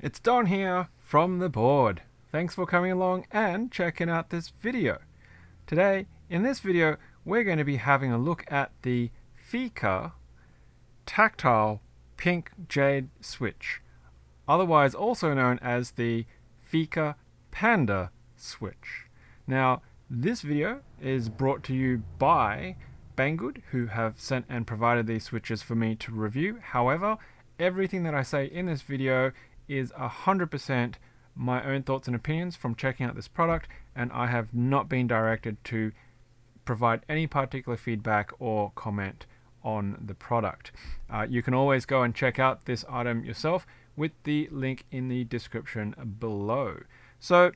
It's Don here from the board. Thanks for coming along and checking out this video. Today, in this video, we're going to be having a look at the FEKER Tactile Pink Jade Switch, otherwise also known as the FEKER Panda Switch. Now, this video is brought to you by Banggood, who have sent and provided these switches for me to review. However, everything that I say in this video is 100% my own thoughts and opinions from checking out this product, and I have not been directed to provide any particular feedback or comment on the product. You can always go and check out this item yourself with the link in the description below. So,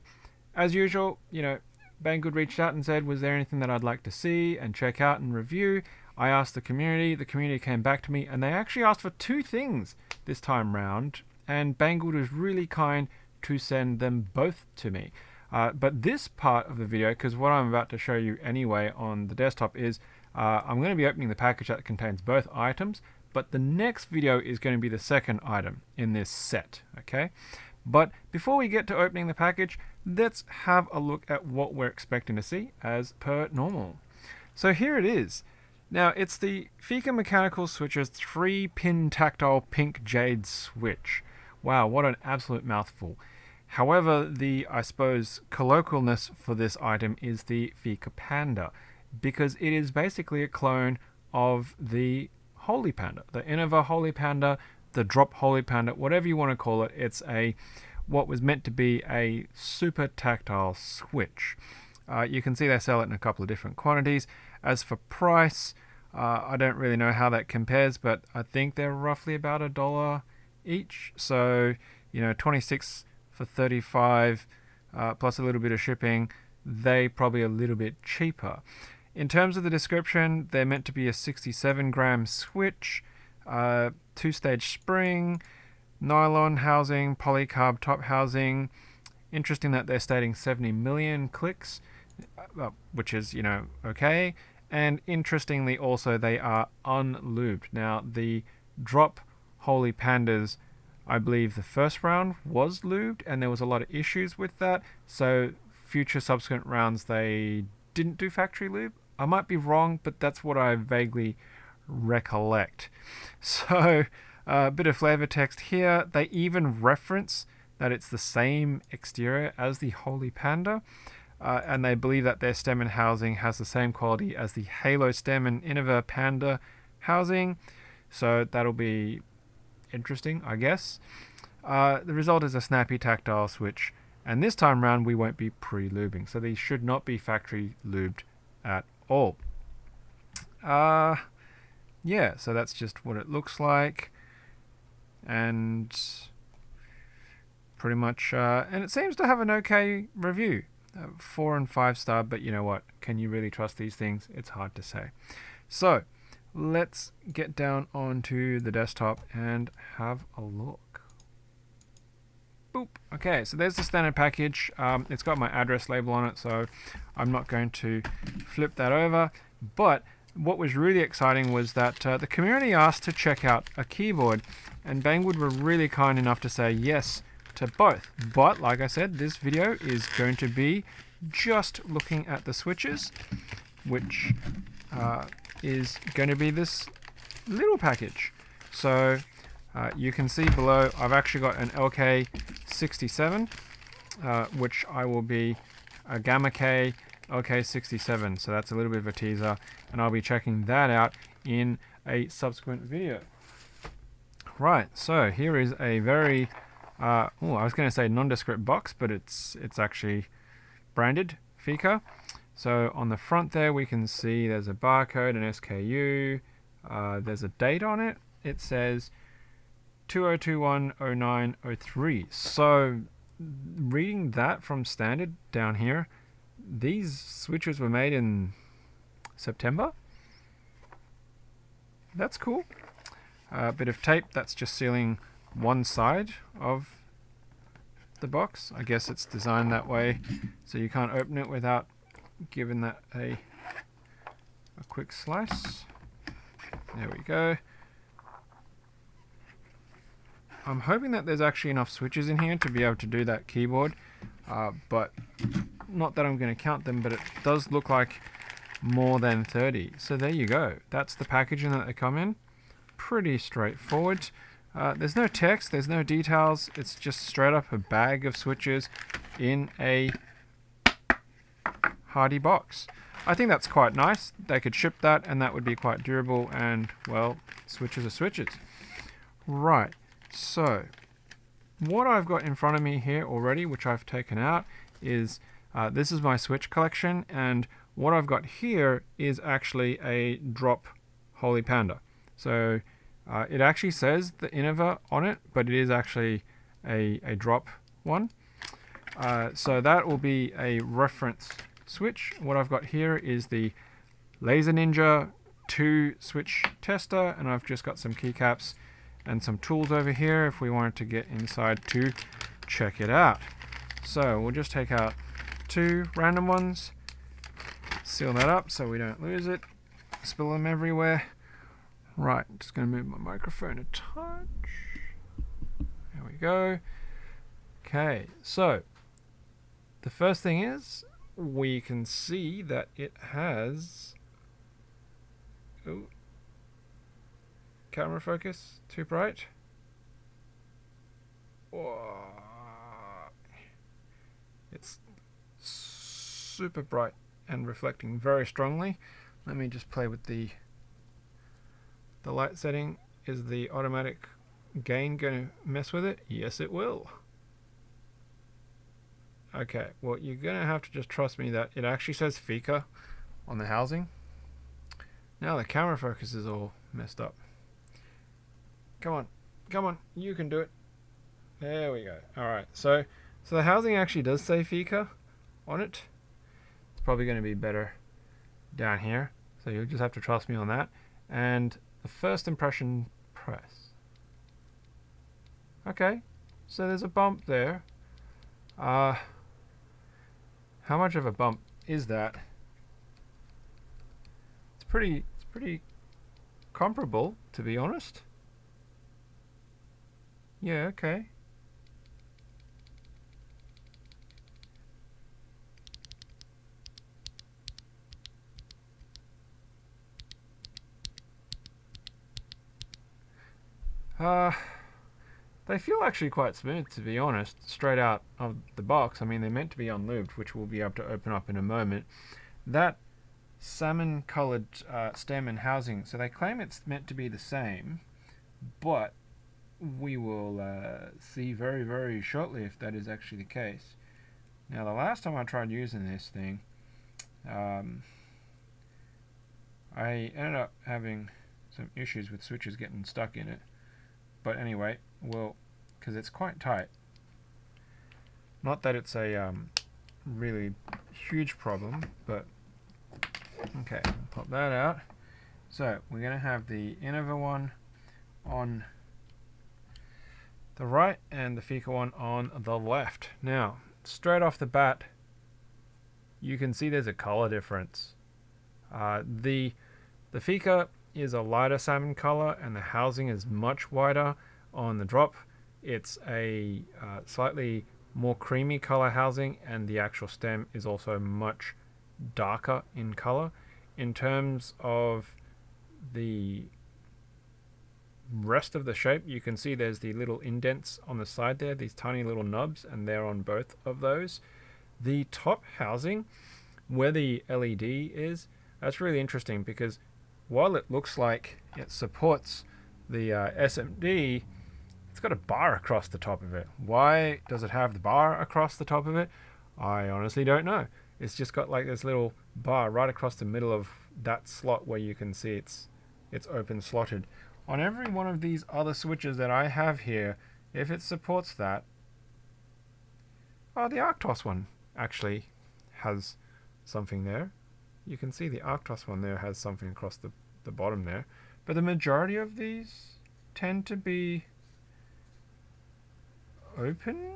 as usual, Banggood reached out and said, was there anything that I'd like to see and check out and review? I asked the community came back to me, and they actually asked for two things this time round, and Banggood was really kind to send them both to me. But this part of the video, because what I'm about to show you anyway on the desktop is, I'm going to be opening the package that contains both items, but the next video is going to be the second item in this set, okay? But before we get to opening the package, let's have a look at what we're expecting to see as per normal. So here it is. Now, it's the FEKER Mechanical Switches 3-pin tactile pink jade switch. Wow, what an absolute mouthful. However, the, I suppose, colloquialness for this item is the FEKER Panda, because it is basically a clone of the Holy Panda, the Innova Holy Panda, the Drop Holy Panda, whatever you want to call it. It's what was meant to be a super tactile switch. You can see they sell it in a couple of different quantities. As for price, I don't really know how that compares, but I think they're roughly about $1 each. So, 26 for 35 plus a little bit of shipping, they probably a little bit cheaper. In terms of the description, they're meant to be a 67-gram switch, 2-stage spring, nylon housing, polycarb top housing. Interesting that they're stating 70 million clicks, which is, okay. And interestingly also, they are unlubed. Now, the Drop Holy Pandas, I believe the first round was lubed, and there was a lot of issues with that. So future subsequent rounds, they didn't do factory lube. I might be wrong, but that's what I vaguely recollect. So a bit of flavor text here. They even reference that it's the same exterior as the Holy Panda, and they believe that their stem and housing has the same quality as the Halo stem and Innova Panda housing. So that'll be interesting, I guess. The result is a snappy tactile switch, and this time round we won't be pre-lubing, so these should not be factory lubed at all. Yeah, so that's just what it looks like, and pretty much, and it seems to have an okay review, 4 and 5 star, but you know what, can you really trust these things? It's hard to say. So let's get down onto the desktop and have a look. Boop. Okay, so there's the standard package. It's got my address label on it, so I'm not going to flip that over. But what was really exciting was that the community asked to check out a keyboard, and Banggood were really kind enough to say yes to both. But like I said, this video is going to be just looking at the switches, which is going to be this little package. So you can see below I've actually got an LK67, which I will be a Gamma K LK67, so that's a little bit of a teaser, and I'll be checking that out in a subsequent video. Right, so here is a very I was going to say nondescript box, but it's actually branded FEKER. So on the front there we can see there's a barcode, an SKU, there's a date on it. It says 2021-09-03. So reading that from standard down here, these switches were made in September. That's cool. A bit of tape that's just sealing one side of the box. I guess it's designed that way so you can't open it without giving that a quick slice. There we go. I'm hoping that there's actually enough switches in here to be able to do that keyboard, but not that I'm going to count them, but it does look like more than 30. So there you go. That's the packaging that they come in. Pretty straightforward. There's no text, there's no details. It's just straight up a bag of switches in a hardy box. I think that's quite nice. They could ship that and that would be quite durable, and well, switches are switches. Right, so what I've got in front of me here already, which I've taken out, is this is my switch collection, and what I've got here is actually a Drop Holy Panda. So it actually says the Innova on it, but it is actually a drop one. So that will be a reference switch. What I've got here is the Laser Ninja 2 switch tester, and I've just got some keycaps and some tools over here if we wanted to get inside to check it out. So we'll just take out 2 random ones, seal that up so we don't lose it, spill them everywhere. Right, just going to move my microphone a touch. There we go. Okay, so the first thing is we can see that it has... Ooh. Camera focus, too bright. Whoa. It's super bright and reflecting very strongly. Let me just play with the light setting. Is the automatic gain going to mess with it? Yes, it will. Okay, well, you're going to have to just trust me that it actually says FEKER on the housing. Now the camera focus is all messed up. Come on, come on, you can do it. There we go. Alright, so the housing actually does say FEKER on it. It's probably going to be better down here, so you'll just have to trust me on that. And the first impression press. Okay, so there's a bump there. How much of a bump is that? It's pretty comparable, to be honest. Yeah, okay. They feel actually quite smooth, to be honest, straight out of the box. I mean, they're meant to be unlubed, which we'll be able to open up in a moment. That salmon colored stem and housing, so they claim it's meant to be the same, but we will see very, very shortly if that is actually the case. Now, the last time I tried using this thing, I ended up having some issues with switches getting stuck in it. But anyway, well, because it's quite tight. Not that it's a really huge problem, but okay, I'll pop that out. So we're going to have the Innova one on the right and the FEKER one on the left. Now, straight off the bat, you can see there's a color difference. The FEKER is a lighter salmon color, and the housing is much wider on the Drop. It's a slightly more creamy color housing, and the actual stem is also much darker in color. In terms of the rest of the shape, you can see there's the little indents on the side there, these tiny little nubs, and they're on both of those. The top housing, where the LED is, that's really interesting, because while it looks like it supports the SMD, it's got a bar across the top of it. Why does it have the bar across the top of it? I honestly don't know. It's just got like this little bar right across the middle of that slot where you can see it's open slotted. On every one of these other switches that I have here, if it supports that, the Arctos one actually has something there. You can see the Arctos one there has something across the bottom there. But the majority of these tend to be open.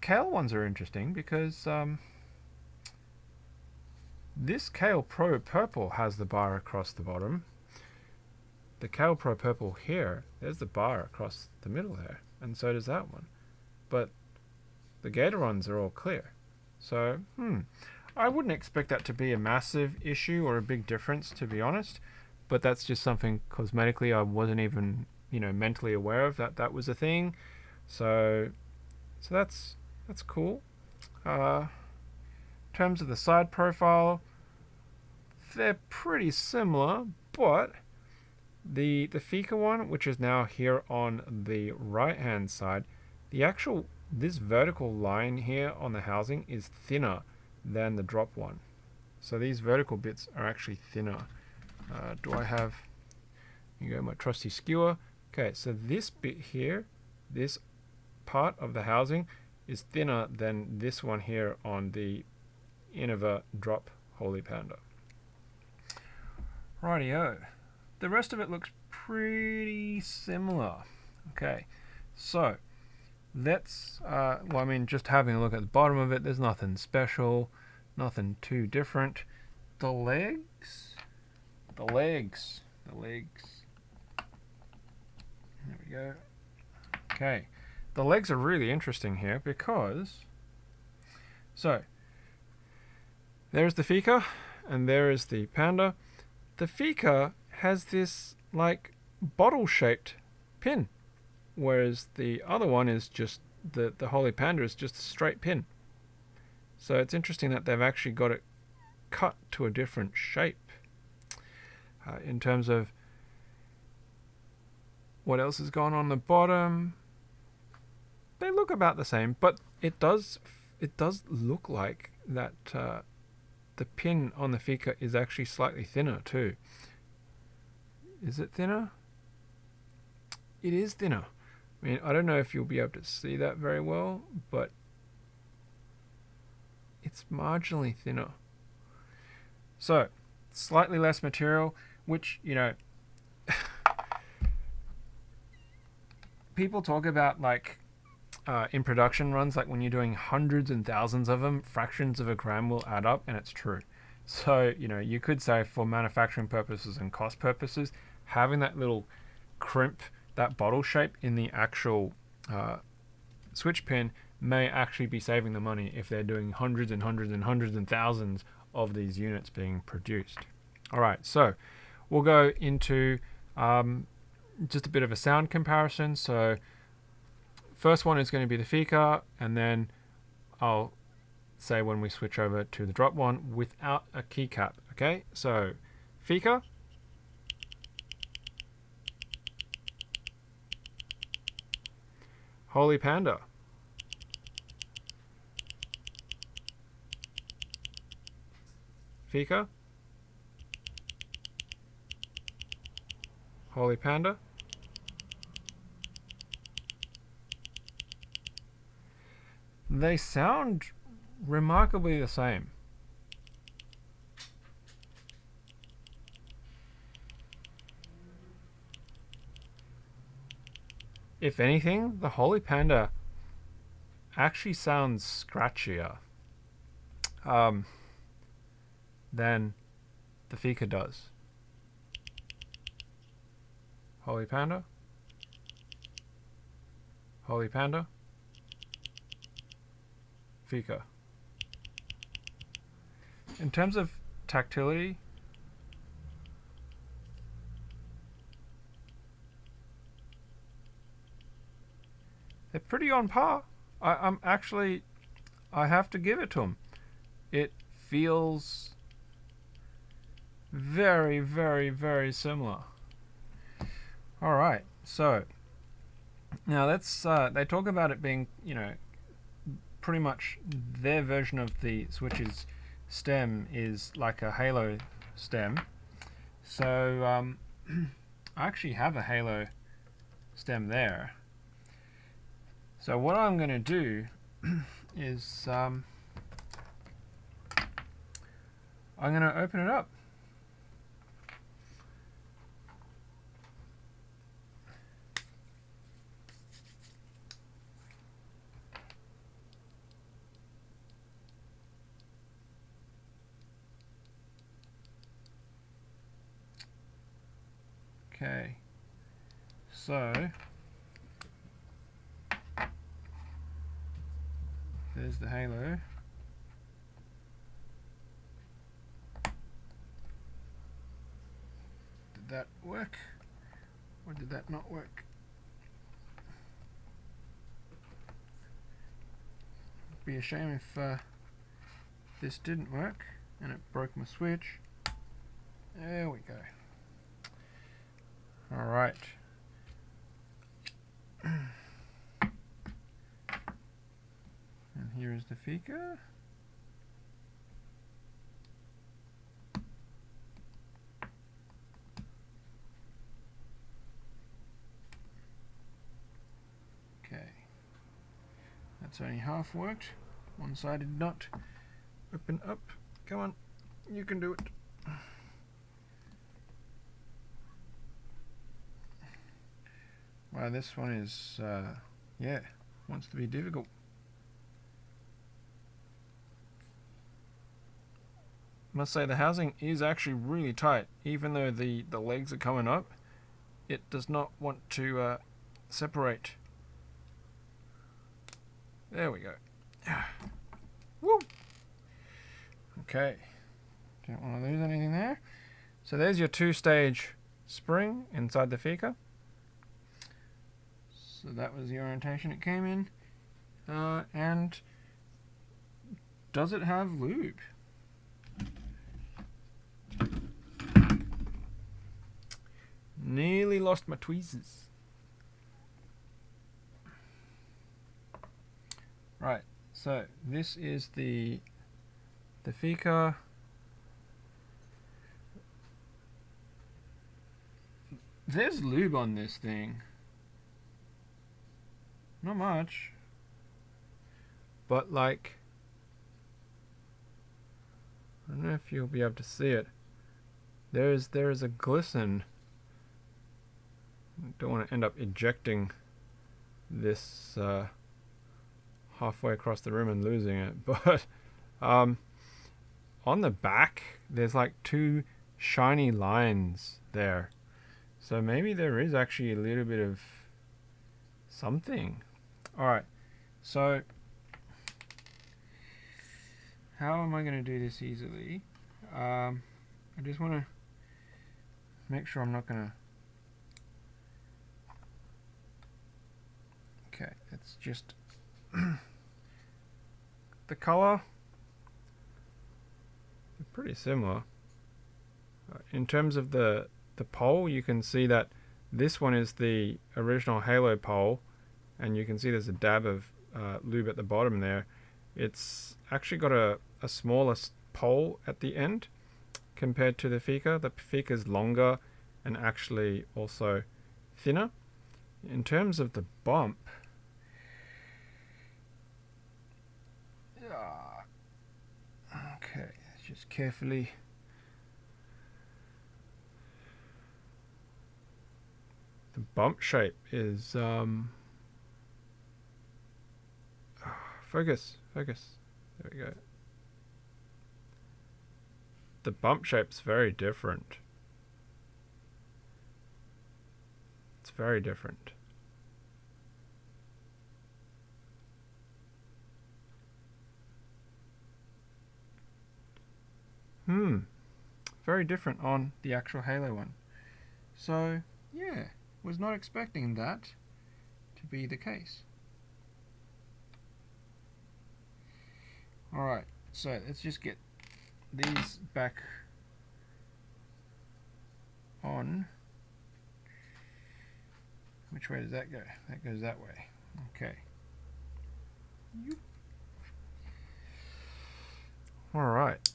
Kale ones are interesting because this Kale Pro Purple has the bar across the bottom. the Cattle Pro purple here, there's the bar across the middle there, and so does that one. But the Gatorons are all clear. So, I wouldn't expect that to be a massive issue or a big difference, to be honest. But that's just something cosmetically I wasn't even, mentally aware of that was a thing. So that's cool. In terms of the side profile, they're pretty similar, but the FEKER one, which is now here on the right hand side, this vertical line here on the housing is thinner than the drop one. So these vertical bits are actually thinner. My trusty skewer. Okay, so this bit here, this part of the housing is thinner than this one here on the Innova Drop Holy Panda. Rightio. The rest of it looks pretty similar. Okay, so let's, just having a look at the bottom of it, there's nothing special, nothing too different. The legs. There we go. Okay, the legs are really interesting here because, there's the FEKER and there is the Panda. The FEKER has this bottle-shaped pin, whereas the other one is just the Holy Panda is just a straight pin. So it's interesting that they've actually got it cut to a different shape. In terms of what else is going on the bottom, they look about the same, but it does look like that the pin on the FEKER is actually slightly thinner too. Is it thinner? It is thinner. I mean, I don't know if you'll be able to see that very well, but it's marginally thinner. So, slightly less material, which, people talk about in production runs, when you're doing hundreds and thousands of them, fractions of a gram will add up, and it's true. So, you could say for manufacturing purposes and cost purposes, having that little crimp, that bottle shape in the actual switch pin may actually be saving the money if they're doing hundreds and hundreds and hundreds and thousands of these units being produced. All right, so we'll go into just a bit of a sound comparison. So first one is going to be the FEKER, and then I'll say when we switch over to the drop one without a keycap. Okay, so FEKER. Holy Panda. FEKER. Holy Panda. They sound remarkably the same. If anything, the Holy Panda actually sounds scratchier than the FEKER does. Holy Panda. Holy Panda. FEKER. In terms of tactility, they're pretty on par. I have to give it to them. It feels very, very, very similar. All right, so now let's. They talk about it being, pretty much their version of the Switch's stem is like a halo stem. So I actually have a halo stem there. So what I'm going to do is I'm going to open it up. Okay, so there's the halo. Did that work? Or did that not work? It'd be a shame if this didn't work and it broke my switch. There we go. Alright. And here is the FEKER. Okay. That's only half worked. One side did not open up. Come on, you can do it. Wow, this one is, yeah, wants to be difficult. Must say the housing is actually really tight. Even though the legs are coming up, it does not want to separate. There we go. Woo! Okay, don't want to lose anything there. So there's your two-stage spring inside the FEKER. So that was the orientation it came in. And does it have lube? Nearly lost my tweezers. Right, so this is the FEKER. There's lube on this thing. Not much. But like, I don't know if you'll be able to see it. There is a glisten. I don't want to end up ejecting this halfway across the room and losing it. But on the back, there's like two shiny lines there. So maybe there is actually a little bit of something. Alright, so how am I going to do this easily? I just want to make sure I'm not going to... Okay, it's just the color, pretty similar. In terms of the pole, you can see that this one is the original halo pole, and you can see there's a dab of lube at the bottom there. It's actually got a smaller pole at the end compared to the FEKER. The FEKER is longer and actually also thinner. In terms of the bump, okay, let's just carefully the bump shape is focus. There we go. The bump shape's very different. It's very different. Very different on the actual halo one. So, yeah, was not expecting that to be the case. Alright, so let's just get these back on. Which way does that go? That goes that way. Okay. Alright.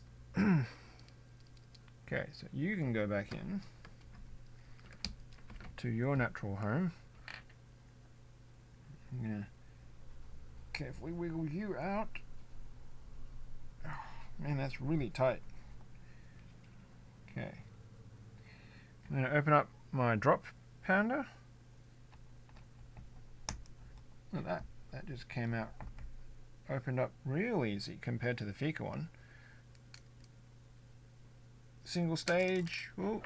Okay, so you can go back in to your natural home. I'm going to carefully wiggle you out. Oh, man, that's really tight. Okay. I'm going to open up my Drop Panda. Look at that. That just came out, opened up real easy compared to the FEKER one. Single stage. Ooh.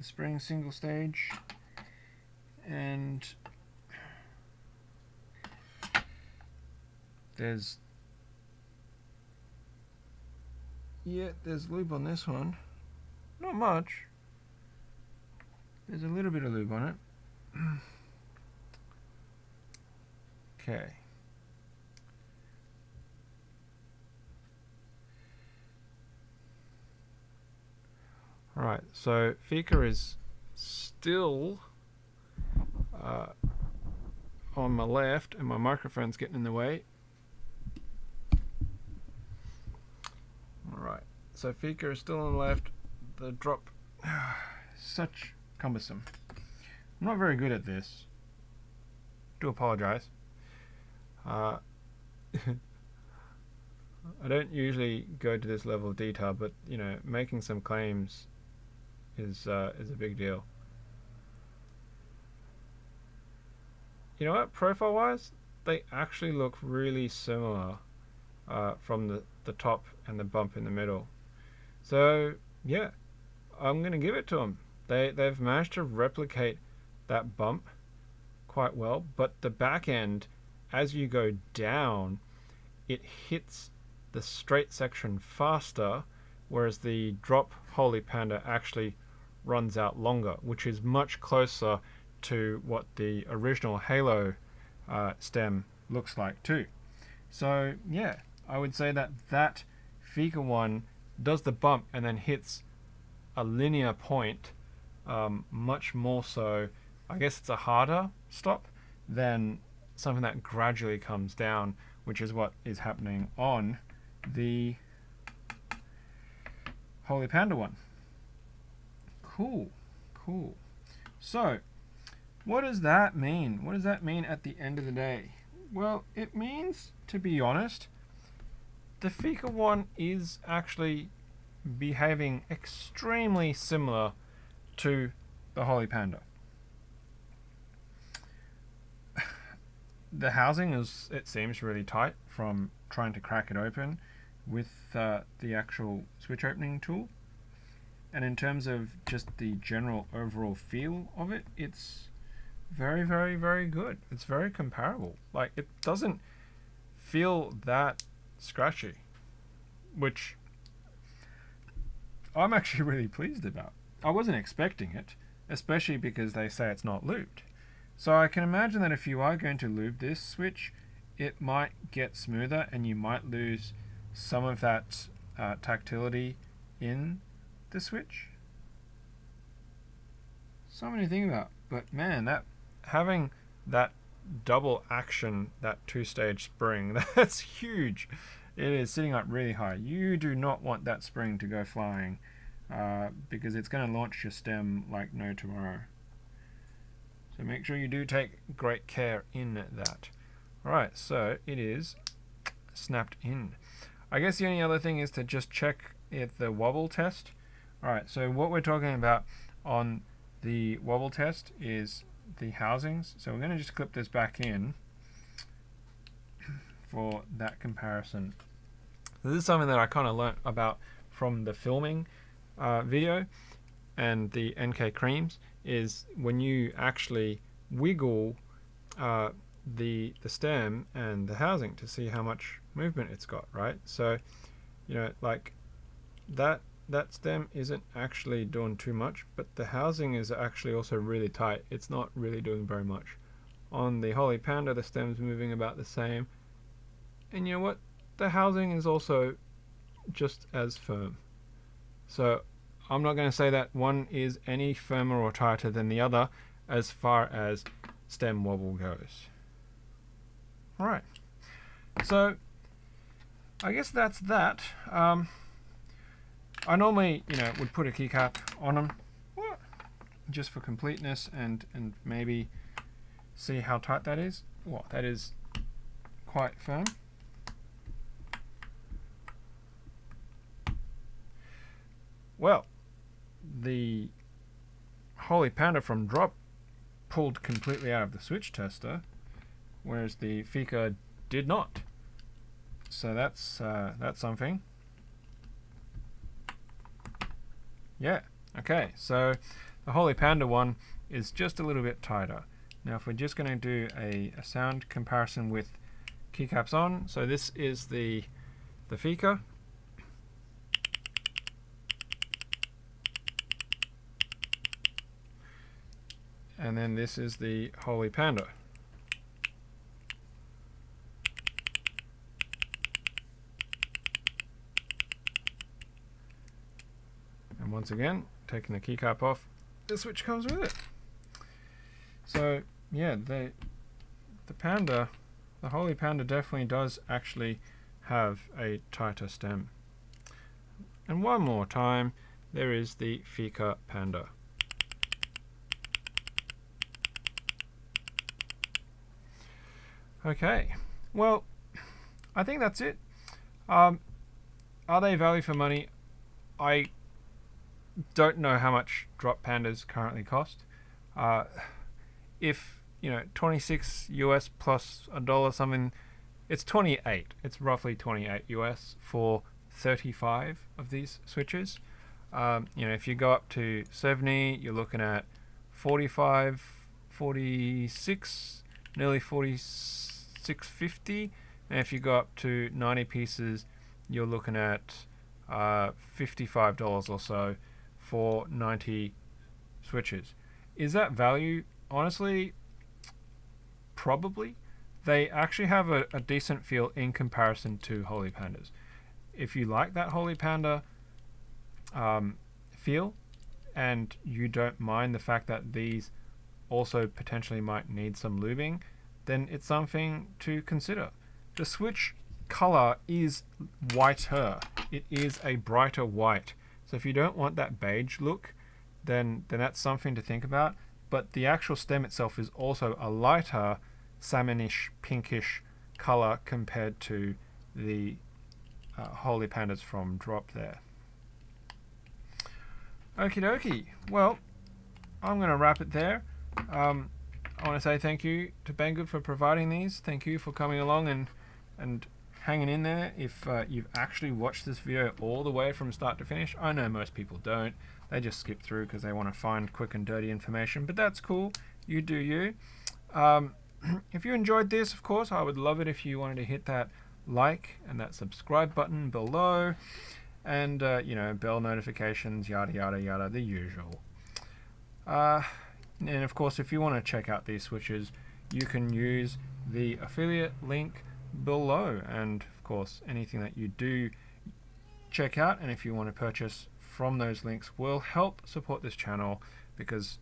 the spring single stage, and there's lube on this one. Not much. There's a little bit of lube on it. Okay. Alright, so FEKER is still on my left and my microphone's getting in the way. Alright, so FEKER is still on the left. The drop, such cumbersome. I'm not very good at this. Do apologize. I don't usually go to this level of detail, but you know, making some claims is a big deal. You know what? Profile-wise, they actually look really similar from the top and the bump in the middle. So yeah, I'm gonna give it to them. They've managed to replicate that bump quite well, but the back end, as you go down, it hits the straight section faster, whereas the Drop Holy Panda actually runs out longer, which is much closer to what the original Halo stem looks like too. So yeah, I would say that FEKER one does the bump and then hits a linear point much more so. I guess it's a harder stop than something that gradually comes down, which is what is happening on the Holy Panda one. Cool. So what does that mean? What does that mean at the end of the day? Well, it means, to be honest, the FEKER one is actually behaving extremely similar to the Holy Panda. The housing is, it seems, really tight from trying to crack it open with the actual switch opening tool. And in terms of just the general overall feel of it, it's very, very, very good. It's very comparable. Like, it doesn't feel that scratchy, which I'm actually really pleased about. I wasn't expecting it, especially because they say it's not lubed. So I can imagine that if you are going to lube this switch, it might get smoother and you might lose some of that tactility in the switch. Something to think about. But man, that having that double action, that two-stage spring, that's huge. It is sitting up really high. You do not want that spring to go flying because it's going to launch your stem like no tomorrow. So make sure you do take great care in that. Alright, so it is snapped in. I guess the only other thing is to just check if the wobble test. Alright, so what we're talking about on the wobble test is the housings. So we're going to just clip this back in for that comparison. This is something that I kind of learnt about from the filming video and the NK creams, is when you actually wiggle the stem and the housing to see how much movement it's got, right? So, you know, like that stem isn't actually doing too much, but the housing is actually also really tight. It's not really doing very much. On the Holy Panda, the stem's moving about the same. And you know what? The housing is also just as firm. So I'm not going to say that one is any firmer or tighter than the other as far as stem wobble goes. Alright, so I guess that's that. I normally, you know, would put a keycap on them just for completeness and maybe see how tight that is. Well, that is quite firm. Well, the Holy Panda from Drop pulled completely out of the switch tester, whereas the FEKER did not. So that's something. Yeah. Okay. So The Holy Panda one is just a little bit tighter. Now if we're just going to do a sound comparison with keycaps on, so this is the FEKER. And then this is the Holy Panda. And once again, taking the keycap off, the switch comes with it. So yeah, the Panda, the Holy Panda definitely does actually have a tighter stem. And one more time, there is the FEKER Panda. Okay, well, I think that's it. Are they value for money? I don't know how much Drop Pandas currently cost. If 26 US plus $1 something, it's 28. It's roughly 28 US for 35 of these switches. If you go up to 70, you're looking at 45, 46, nearly 46.50, and if you go up to 90 pieces, you're looking at $55 or so for 90 switches. Is that value? Honestly, probably. They actually have a decent feel in comparison to Holy Pandas. If you like that Holy Panda feel, and you don't mind the fact that these also potentially might need some lubing, then it's something to consider. The switch color is whiter. It is a brighter white. So if you don't want that beige look, then that's something to think about. But the actual stem itself is also a lighter salmonish, pinkish color compared to the Holy Pandas from Drop there. Okie dokie. Well, I'm going to wrap it there. I want to say thank you to Banggood for providing these. Thank you for coming along and hanging in there. If you've actually watched this video all the way from start to finish, I know most people don't. They just skip through because they want to find quick and dirty information, but that's cool. You do you. If you enjoyed this, of course, I would love it if you wanted to hit that like and that subscribe button below, and bell notifications, yada yada yada, the usual. And of course, if you want to check out these switches, you can use the affiliate link below, and of course anything that you do check out, and if you want to purchase from those links, will help support this channel, because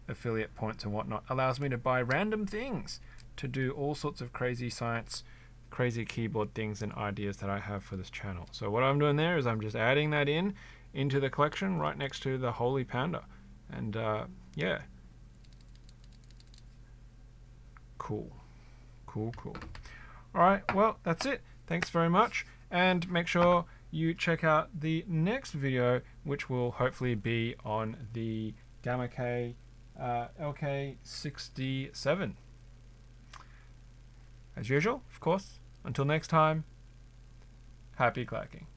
affiliate points and whatnot allows me to buy random things to do all sorts of crazy science, crazy keyboard things and ideas that I have for this channel. So what I'm doing there is I'm just adding that into the collection right next to the Holy Panda. And yeah, cool. Alright, well, that's it. Thanks very much, and make sure you check out the next video, which will hopefully be on the Gamma K LK67. As usual, of course, until next time, happy clacking.